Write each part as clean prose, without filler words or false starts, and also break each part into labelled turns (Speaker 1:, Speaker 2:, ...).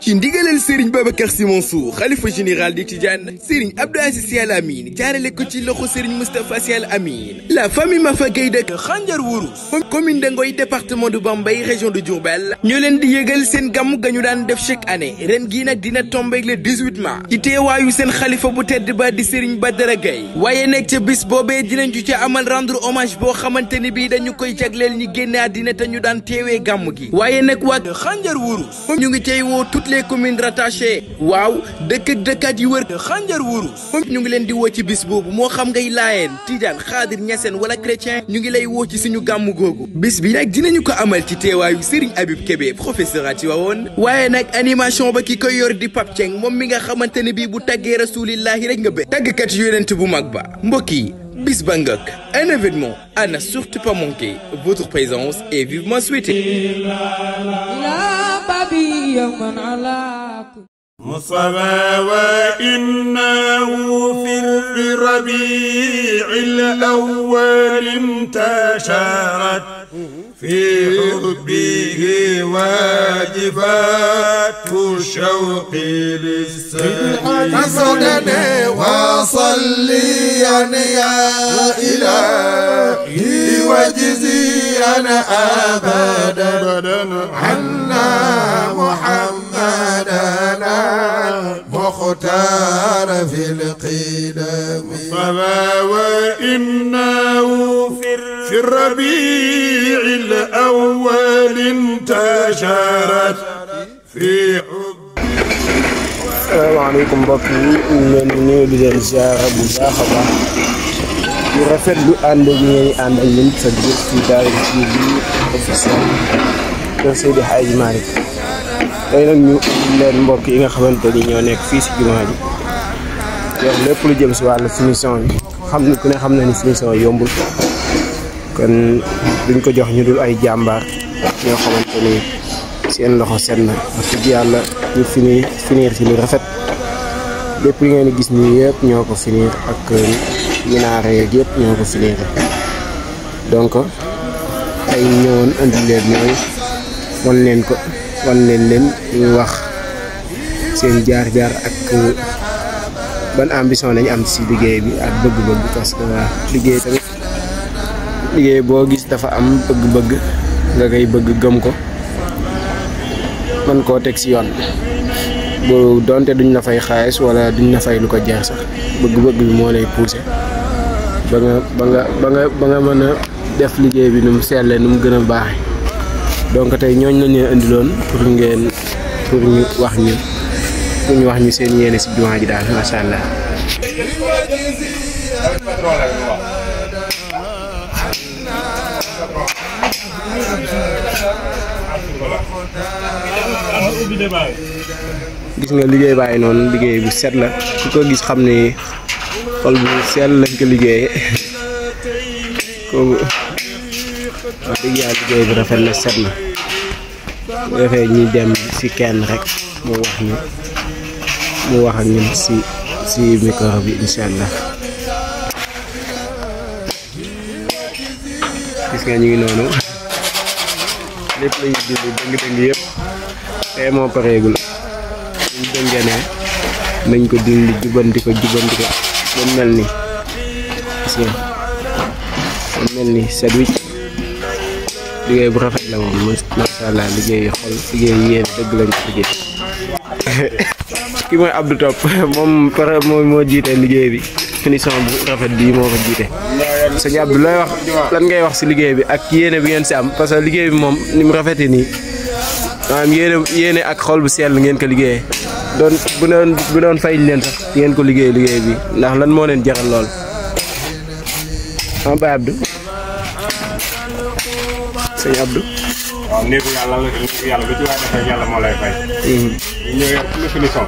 Speaker 1: ci ndigalal Serigne Babacar Sy Mansour xalifa général di Tidiane Serigne Abdou Aziz Sy Al Amine jaarale ko ci loxo Serigne Moustapha Sy Al Amine la famille Mafa Gueye de Khandiar Wurus commune de Ngoy département de Bambey région de Diourbel ñoo leen di yëgal seen gàmmu ga ñu daan def chaque année ren gii nag dina tombeeg le 18 mars ci teewaayu seen xalifa bu tedd ba di Serigne Badara Gueye waaye nekk ca bis boobee dinañ ci amal rendre hommage boo xamante ni bii dañu koy jagleel ñi génne àddina te ñu daan teewee gàmmu gi waaye nag waa Khandiar Wurus ñu ngi cay woo toutes les communes rattachées waaw dëkk ak dëkkaat yu wër Khandiar Wurus ñu ngi leen di woo ci bis boobu moo xam ngay laayeen tijaan xaadir ñaseen wala chrétien ñu ngi lay woo ci suñu gàmmu googu bis bi nag dinañu ko amal ci teewaayu Serigne Habib Kébé professeur ati wawoon waaye nag animation ba ki koy yor di Pape Thieng moom mi nga xamante ne bii bu taggee rasulillahi rek nga bé tàggkat yonent bu mag ba mbokk yi bis ba ngëkk un événement à ne surtout pas manquer votre présence est vivement souhaitée.
Speaker 2: مصطفى وإنه في الربيع الأول انتشرت في حبه واجفات الشوق للسيد
Speaker 3: حسنني وصليا يا إلهي وجزيا أبدا عنا محمدنا مختار في القدم
Speaker 2: وإنه في الربيع الأول انتشرت في حب.
Speaker 4: السلام عليكم mbokk yi ñu leen di nuyu di leen ziara bu baax a baax di rafetlu ànd ak ñi ànd ak ñun sa biir ci Daara TV officiel de Seydi Hadji Malick tey nag ñu leen mbokk yi nga xamante ni ñoo nekk fii si jumaa ji yor lépp lu jëm si wàllu finition bi xam ni ku ne xam na ni finition yombul kon duñ ko jox ñu dul ay jàmbaar ñoo xamante ni seen loxo set na wax dëgg yàlla ñu finir ci lu rafet lépp li ngeen gis nii yëpp ñoo ko finir ak minaare yeeg yëpp ñoo ko finir donc tey ñëwoon andi leen mooy wan leen ñu wax seen jaar-jaar ak ban ambition lañ am ci liggéey bi ak bëgg-bëgg parce que liggéey tamit liggéey boo gis dafa am bëgg-bëgg nga koy bëgg gëm ko man koo teg ci yoon bu donte duñ la fay xaalis wala duñ la fay lu ko jeex sax bëgg-bëgg bi moo lay pousser ba nga mën a def liggéey bi nu mu seetlee nu mu gën a baaxee donc tey ñooñ lañ leen indiloon pour ñu wax ñu seen yéene ci jumaa ji daal macha allah. gis nga liggéey bàyyi noonu liggéey bu set la ku ko gis xam ni xol bu sell lañ ko liggéeyee kooku wax dëgg yàlla liggéey bi rafet na set na bu defee ñuy dem ci kenn rek mu wax ak ñun ci micro bi incha allah. gis nga ñu ngi noonu lépp lañu dindi dëng-dëng yëpp tey moo pareegul ñu dëngee ne nañ ko dindi jubanti ko ba mel ni gis nga ba mel ni set wicc liggéey bu rafet la moom macha allah liggéey xol liggéey yéen dëgg lañ ko liggéey ki mooy Abdou Top moom pare moo jiite liggéey bi finition bu rafet bii moo ko jiite sëñ Abdou looy wax lan ngay wax ci liggéey bi ak yéene bi ngeen ci am parce que liggéey bi moom ni mu rafetee nii maanaam yéene ak xol bu sell ngeen ko liggéeyee bu doon fay leen sax ngeen ko liggéey bi ndax lan moo leen jaral lool Baye Abdou sëñ Abdou.
Speaker 5: waaw néegu yàlla ba ci waay defee yàlla moo lay fay. ñu ñëw pour finition.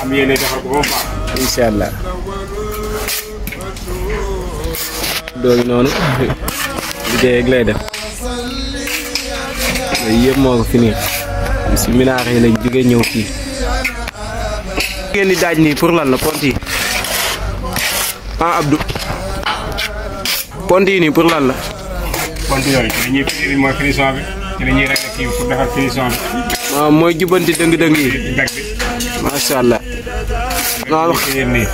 Speaker 5: am yéene defar ko ba mu baax.
Speaker 4: incha allah. doogi noonu liggéey ak lay def yooyu yëpp moo ko finir si minaar yi lañ jóge ñëw fii. ngeen di daaj nii pour lan la pont yi Abdou pont yi nii pour lan la.
Speaker 5: pont yooyu ci la ñuy finir mooy finition bi ci la ñuy rek kii pour defar finition bi.
Speaker 4: waaw mooy jubbanti dëng-dëng yi.
Speaker 5: mbeg bi.
Speaker 4: macha allah. waaw.
Speaker 5: nii.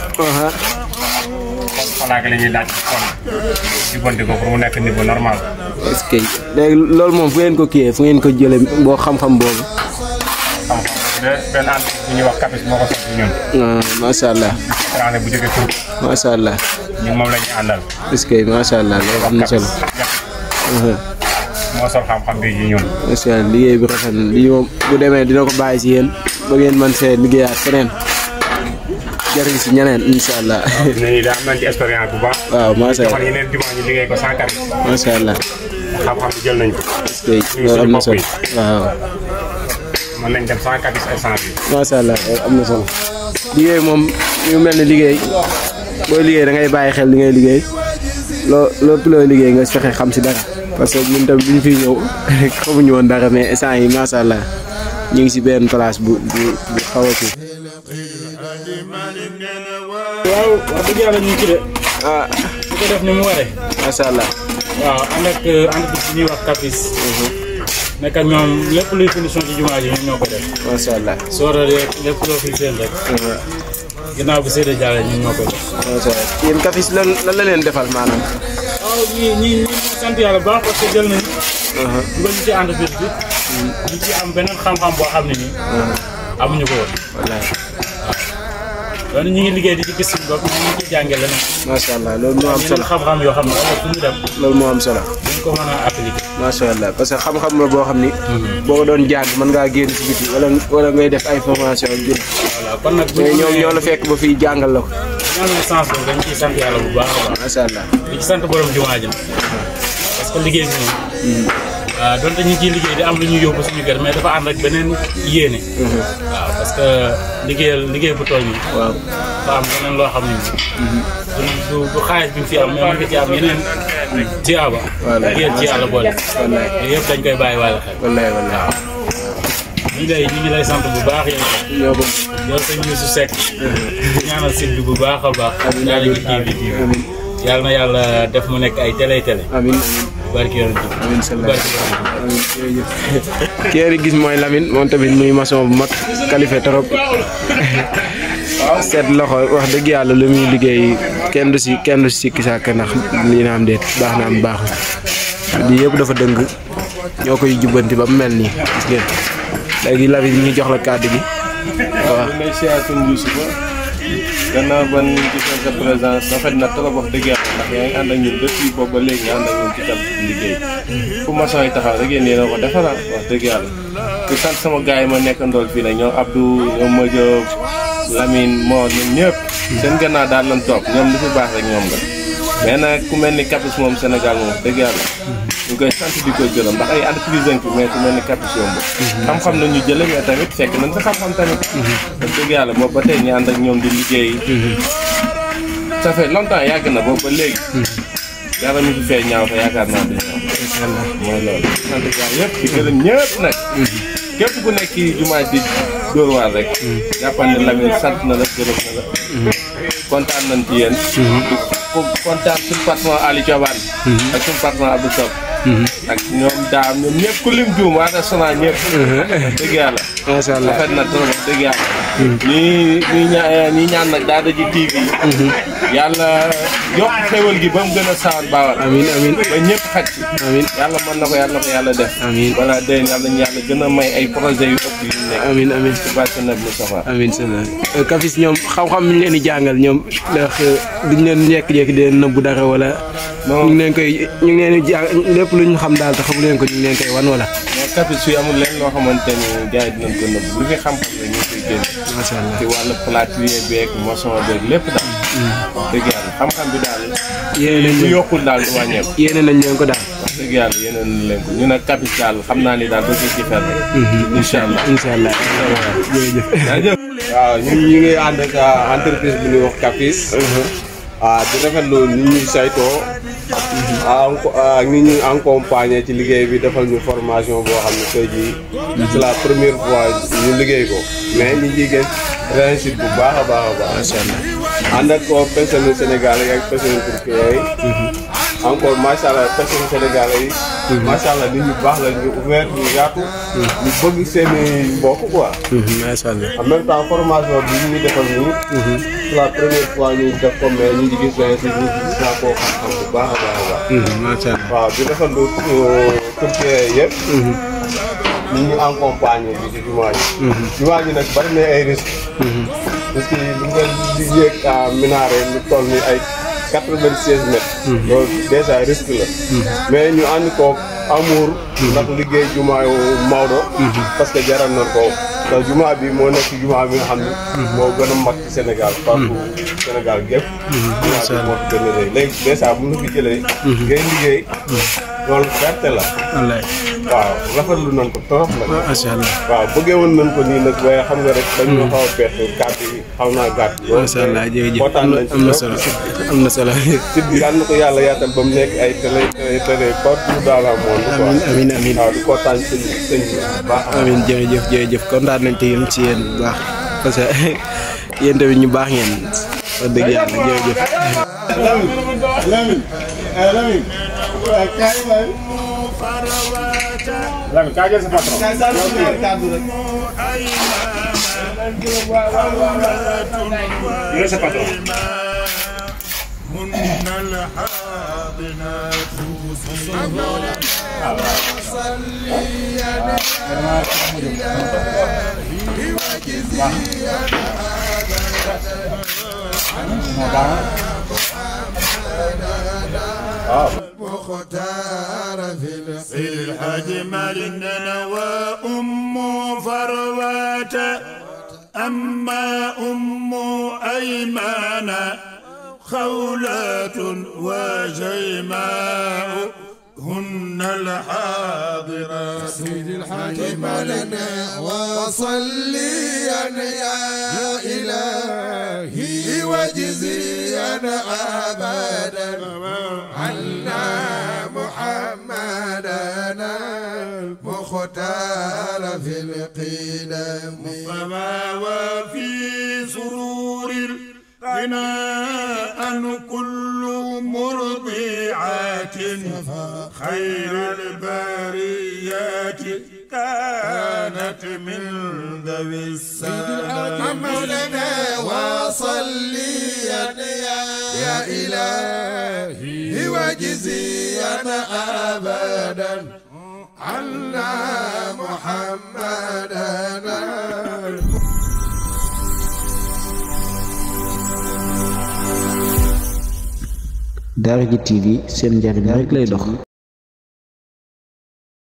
Speaker 5: xalaat la ñuy daaj kon jubbanti ko pour mu nekk niveau normal.
Speaker 4: est-ce que léegi loolu moom fu ngeen ko kiiyee fu ngeen ko jëlee boo xam-xam boobu.
Speaker 5: xam-xam de benn ànd bu ñuy wax kapis moo ko sotti ñun.
Speaker 4: macha allah.
Speaker 5: bu jógee tur.
Speaker 4: macha allah.
Speaker 5: ñun moom la ñuy àndal.
Speaker 4: est-ce que macha allah loolu am na solo.
Speaker 5: moo sol xam-xam bi ci ñun.
Speaker 4: macha allah liggéey bi rafet na lii moom bu demee dina ko bàyyi ci yéen ba ngeen mën see liggéeyaat feneen jariñ si ñeneen incha allah.
Speaker 5: nii daa am nañ ci expérience bu baax.
Speaker 4: waaw macha allah
Speaker 5: yeneen jumaa ñu liggéey ko sans kapis.
Speaker 4: macha allah.
Speaker 5: xam-xam bi jël nañ ko.
Speaker 4: est-ce que loolu am na solo waaw.
Speaker 5: mën nañ dem sans kapis ay sans bi.
Speaker 4: macha allah loolu am na solo. liggéey moom ñu mel ne liggéey booy liggéey da ngay bàyyi xel li ngay liggéey lépp looy liggéey nga fexe xam si dara parce que ñun tamit bu ñu fiy ñëw xamuñu woon dara mais instant yi macha allah ñu ngi si benn place bu xaw a kii.
Speaker 6: waaw wax dëgg yàlla ñu ngi ci de. su ko def ni mu waree.
Speaker 4: macha allah.
Speaker 6: waaw ànd ak entreprise bi ñuy wax Kapis. nekk ak ñoom lépp luy finition ci jumaa ji ñoom ñoo ko def.
Speaker 4: macha allah.
Speaker 6: soo rëddee lépp loo fi seen rek. ginnaaw bi Seydou Diallo ñun ñoo ko def.
Speaker 4: macha allah yéen Kapis lan la leen defal maanaam.
Speaker 6: waaw ñii sant yàlla bu baax parce que jël nañu. dugal ñu ci entreprise bi. ñu ci am beneen xam-xam boo xam ne nii. amuñu ko woon.
Speaker 4: wallaay.
Speaker 6: waaw ñu ngi liggéey di ci gis suñu bopp ñu ngi ciy jàngee leneen.
Speaker 4: macha allah loolu moo am solo
Speaker 6: xam-xam yoo xam ne fu ñu dem.
Speaker 4: loolu moo am solo.
Speaker 6: dañ ko mën a appliquer.
Speaker 4: macha allah parce que xam-xam la boo xam ni. boo ko doon jàng mën ngaa génn si biti wala ngay def ay formation ak jënd.
Speaker 6: voilà kon nag
Speaker 4: mais ñoom ñoo la fekk ba fii jàngal la ko.
Speaker 6: ñu amee sens boobu dañ ciy sant yàlla bu baax a baax.
Speaker 4: macha allah.
Speaker 6: di ci sant borom jumaa ji parce que liggéey bi moom. waaw donte ñu ciy liggéey di am lu ñuy yóbbu suñu kër mais dafa ànd ak beneen yéene. waaw parce que liggéey bu toll nii.
Speaker 4: waaw
Speaker 6: dafa am beneen loo xam ne du xaalis bi mu fi am mais mën nga ci am yeneen tiyaaba.
Speaker 4: wallaay
Speaker 6: liggéeyal ci yàlla boole.
Speaker 4: wallaay
Speaker 6: yooyu yëpp dañ koy bàyyi waale xel.
Speaker 4: wallaay wallaay.
Speaker 6: ñu ngi lay sant bu baax yéen.
Speaker 4: ñoo ko.
Speaker 6: yow sëñ Youssou Seck. ñaanal site bi bu baax a baax.
Speaker 4: amiin
Speaker 6: yàlla na yàlla def mu nekk ay télé.
Speaker 4: amiin
Speaker 6: barki yoon bi.
Speaker 4: amiin salaam amiin jërëjëf. kii gis mooy Lamine moom tamit muy maçon bu mag qualifié trop. seet loxo wax dëgg yàlla lu muy liggéey kenn du si sikki sàkk ndax lii na am déet baax na am baaxul. lii yëpp dafa dëng ñoo koy jubbanti ba mu mel nii gis ngeen léegi Lamine ñu jox la kàddu gi waaw.
Speaker 7: may siyaar suñu Youssou ba gannaaw ban gisee sa présence rafet na trop wax dëgg yàlla ndax yaa ngi ànd ak ñun depuis boobu ba léegi nga ànd ak ñun ci tam liggéey fu maçon yi taxaw rek yéen a ko defara wax dëgg yàlla di sant sama gars yi ma nekk ndool fii nag ñoom Abdou ñoom Modjo Lamine Mor ñoom ñëpp seen gannaaw daal lan toog ñoom li fi baax rek ñoom nga mais nag ku mel ni Kapis moom Sénégal moom wax dëgg yàlla ñu koy sant di ko gërëm ndax ay entreprise lañ fi mais ku mel ni Kapis yomb xam-xam na ñu jële mais tamit fekk nañ sa xam-xam tamit wax dëgg yàlla boobu ba tey ñu ànd ak ñoom di liggéey ça fait longtemps yàgg na boobu ba léegi dara mi fi fee ñaaw fa yaakaar naa di ñaaw mooy loolu sant gars yëpp di gërëm ñëpp nag képp ku nekk ci jumaa di Dóor waar rek jàppal ne Lamine sant na la gërëm na la kontaan nañ ci yéen kontaan suñu patron Ali Thioban ak suñu patron Abdou Sow ak ñoom daam ñoom ñëpp ku lim juum waa restaurant ñëpp dëgg yàlla
Speaker 4: macha allah
Speaker 7: rafet na trop dëgg yàlla ñi ñaan nag Daara J TV yàlla yokk xéwal gi ba mu gën a sawar baawal
Speaker 4: amiin amiin
Speaker 7: ba ñëpp xaj ci
Speaker 4: amiin
Speaker 7: yàlla mën na ko yàlla def
Speaker 4: amiin
Speaker 7: voilà déwén yàlla ñu yàlla gën a may ay projet yu ëpp yu nekk
Speaker 4: amiin amiin
Speaker 7: ci barke Nabi Mustafa
Speaker 4: amiin salaam Kapis ñoom xam-xam ñu leen di jàngal ñoom ndax duñ leen jékki-jékki di leen nëbbu dara wala ñu ngi leen di jàng lépp lu ñu xam daal te xamu leen ko ñu ngi leen koy wan wala.
Speaker 7: mais Kapis fii amul leen loo xamante ni gars yi dinañ ko nëbbu lu fi xam-xam la ñu koy génn
Speaker 4: macha allah
Speaker 7: ci wàllu plâtrier beeg maçon beeg lépp daal wax dëgg yàlla xam-xam bi daal
Speaker 4: yéene
Speaker 7: lu
Speaker 4: nañ
Speaker 7: yokkul daal du wàññeeku
Speaker 4: yéene nañ leen ko daal.
Speaker 7: wax dëgg yàlla yeneen leen ko ñu nag Kapis daal xam naa ni daal doo ci fer rek incha allah
Speaker 4: incha allah jërëjëf.
Speaker 7: jaajëf
Speaker 8: waaw ñun ñu ngi ànd ak entreprise bu ñuy wax Kapis. di rafetlu ni ñuy saytoo. ni ñuy accompagner ci liggéey bi defal ñu formation boo xam ne tey jii. c'est la première fois ñu liggéey ko. mais ñu ngi gis réussite bu baax a baax a baax. macha allah ànd ak personnel sénégalais yi ak personnel turquie yi. encore macha allah personnel sénégalais yi macha allah nit ñu baax la ñu ouvert ñu yaatu. ñu bëgg seen i mbokk quoi.
Speaker 4: macha allah.
Speaker 8: en même temps formation bi ñu defal nii. c'est la première fois ñu def ko mais ñu ngi gis si ñu gis naa koo xam-xam bu baax a baax a baax.
Speaker 4: macha allah
Speaker 8: waaw di defal lu turquie yëpp. ñu ñu accompagner bi ci jumaa ji. jumaa ji nag bari na ay risques. parce que lu nga di yéeg à minaret lu toll ni ay 96 mètres. loolu déjà risque la. mais ñu ànd ko amour. ndax liggéey jumaayu Maodo. parce que jaral na ko. ndax jumaa bi moo nekk jumaa bi nga xam ne. moo gën a mag ci Sénégal. partout Sénégal gépp. jumaa bi moo gën a rëy léegi déjà bu ñu fi jëlee. ngay liggéey. loolu gerte la. wallaay waaw rafetlu nañ ko trop nag.
Speaker 4: macha allah
Speaker 8: waaw bëggee woon nañ ko nii nag waaye xam nga rek dañoo xaw a bett kàddu yi xaw naa gàtt.
Speaker 4: macha allah jërëjëf am na solo am na solo.
Speaker 8: site bi yal na ko yàlla yaatal ba mu nekk ay télé partout dans le monde.
Speaker 4: amiin amiin
Speaker 8: waaw di kontaan sëñ bi bu baax.
Speaker 4: amiin jërëjëf kontaan nañ te yéen ci yéen bu baax parce que yéen tamit ñu baax ngeen wax dëgg yàlla jërëjëf.
Speaker 5: Lamine kaa jël sa patron. Jël sa patron.
Speaker 3: مختار في الحج مالنا وأم فروات أما أم أيمان خولات وجيماء هن الحاضرات سيد الحاكم لنا وصليا يا إلهي وجزيا أبدا عنا محمدنا المختار في القدم وفي سرور غناء كل مرضعات خير البريات كانت من ذوي السلام مولانا وصليا يا إلهي وجزيا أبدا عنا محمدنا.
Speaker 4: Daara J TV seen njariñ rek lay dox.